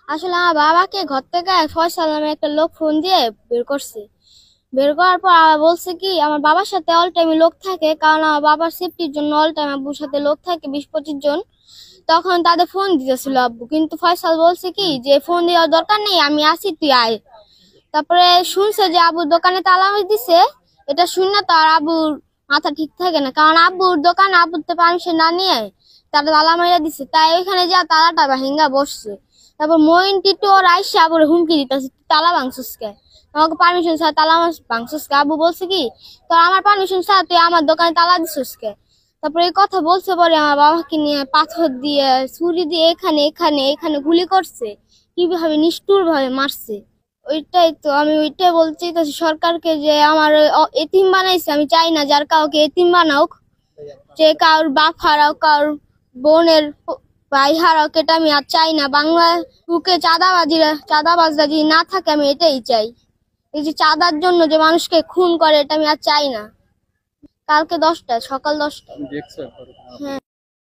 আসলে আমার বাবাকে ঘর থেকে ফয়সাল নামে একটা লোক ফোন দিয়ে বের করছে। বের করার পর আবার বলছে কি আমার বাবার সাথে অল টাইমে লোক থাকে, কারণ আমার বাবার সেফটির জন্য অল টাইম আব্বুর সাথে লোক থাকে 20-25 জন। তখন তাদের ফোন দিতেছিল আব্বু, কিন্তু ফয়সাল বলছে কি যে ফোন দেওয়ার দরকার নেই, আমি আসি, তুই আয়। তারপরে শুনছে যে আব্বুর দোকানে তালা দিছে। এটা শুনে তো আর আব্বুর মাথা ঠিক থাকে না, কারণ আব্বুর দোকানে আব্বুর তো পারমিশন না নিয়ে তারা তালা মাইরা দিছে, তাই ওইখানে যা তালাটা ভাঙা বসছে। তারপর মইন টিটু ওর আইসা আব্বুর হুমকি দিতেছে, তালা ভাঙছিস কে, আমাকে পারমিশন ছাড়া তালা ভাঙছিস কে। আব্বু বলছে কি তোর আমার পারমিশন ছাড়া তুই আমার দোকানে তালা দিছিস কে। তারপরে এই কথা বলছে পরে আমার বাবাকে নিয়ে পাথর দিয়ে ছুরি দিয়ে এখানে এখানে এখানে গুলি করছে, কিভাবে নিষ্ঠুর ভাবে মারছে। ওইটাই তো আমি ওইটাই বলতে চাইতেছি সরকারকে, যে আমার এতিম বানাইছে, আমি চাই না যার কাউকে এতিম বানাওক, যে কারোর বাপ হারাও, কারোর বোনের ভাই হারাও, এটা আমি আর চাই না। বাংলা বুকে চাঁদাবাজরা যদি না থাকে, আমি এটাই চাই। এই যে চাঁদার জন্য যে মানুষকে খুন করে, এটা আমি আর চাই না। কালকে 10টায়, সকাল 10টায়। হ্যাঁ।